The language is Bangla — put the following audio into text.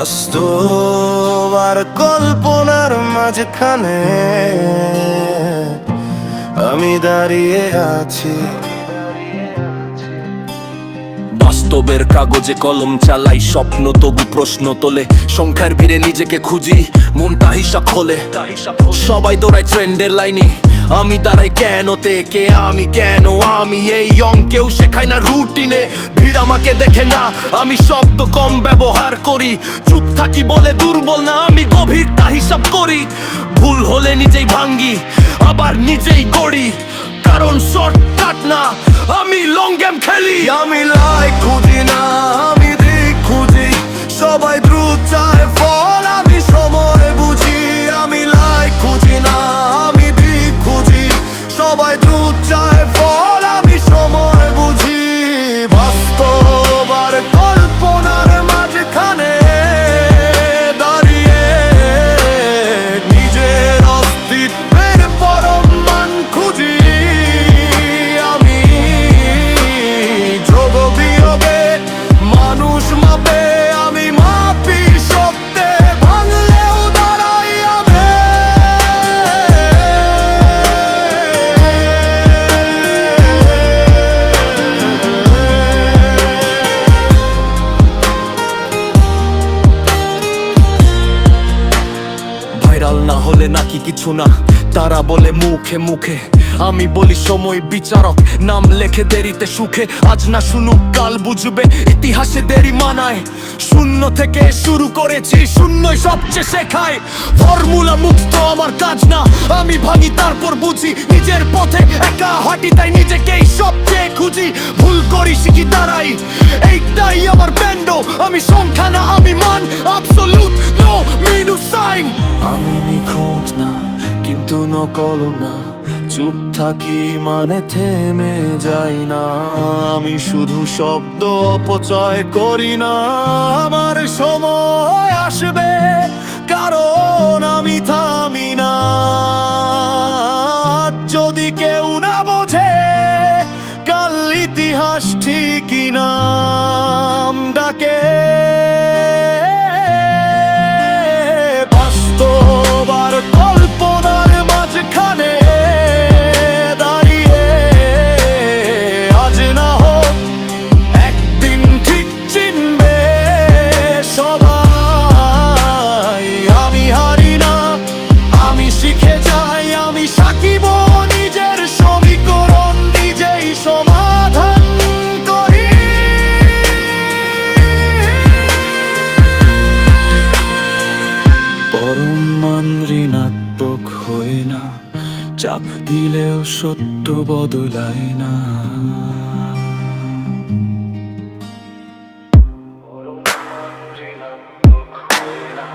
বাস্তব আর কল্পনার মাঝখানে আমি দাঁড়িয়ে আছি। বাস্তবের কাগজে কলম চালাই, স্বপ্ন তবু প্রশ্ন তোলে, সংখ্যার ভিড়ে নিজেকে খুঁজি, মনটা হিসাব খোলে। সবাই দৌড়ায় ট্রেন্ডের লাইনে, আমি দাঁড়াই কেনতে, কে আমি কেন আমি এই অঙ্কেও শেখাই না রুটিনে। ভিড় আমাকে দেখে না, আমি শব্দ কম ব্যবহার করি, চুপ থাকি বলে দুর্বল না, আমি গভীরটা হিসাব করি। ভুল হলে নিজেই ভাঙ্গি, আবার নিজেই করি, কারণ শর্টকাট না, আমি লং গেম খেলি। আমি লাইক খুঁজি না, আমি দিক খুঁজি, সবাই দ্রুত চায় ফল, আমি সময় বুঝি। আমি লাইক খুঁজি না, আমি দিক খুঁজি, সবাই দ্রুত চায় ফল, আমি সময় বুঝি। বাস্তব আর কল্পনার মাঝখানে দাঁড়িয়ে নিজের অস্তিত্বের পরম মান খুঁজি। আমি যোগ বিয়োগে মানুষ মাপে, আমি মাপি সত্যে, ভাঙলেও দাঁড়াই আমি। ভাইরাল না হলে নাকি কিছু না, তারা বলে মুখে মুখে, আমি বলি সময় বিচারক, নাম লেখে দেরিতে সুখে। আজ না শুনুক কাল বুঝবে, ইতিহাসে দেরি মানায়। শূন্য থেকে শুরু করেছি, শূন্যই সবচেয়ে শেখায়। ফর্মুলা মুক্ত আমার কাজ না, আমি ভাঙি তারপর বুঝি। নিজের পথে একা হাঁটি, তাই নিজেকেই সবচেয়ে খুঁজি। ভুল করি শিখি দাঁড়াই, এইটাই আমার ব্যান্ড। আমি সংখ্যা না, আমি মান, অ্যাবসলিউট নো মিনু সাইন। আমি নিখুঁত না, কিন্তু নকল না, চুপ থাকি মানে থেমে যাই না। আমি শুধু শব্দ অপচয় করি না, আমার সময় আসবে, কারণ আমি থামি না। যদি কেউ না বোঝে, কাল ইতিহাস ঠিকই নাম ডাকে। বাস্তব আর কল্পনার মাঝখানে দাঁড়িয়ে আজ না হোক একদিন ঠিক চিনবে সবাই। আমি হারি না, আমি শিখে যাই, আমি সাকিব নিজের সমীকরণ নিজেই সমাধান করি। পরম মান ঋণাত্মক হয় না, চাপ দিলেও সত্য বদলায় না। পরম মান ঋণাত্মক হয় না।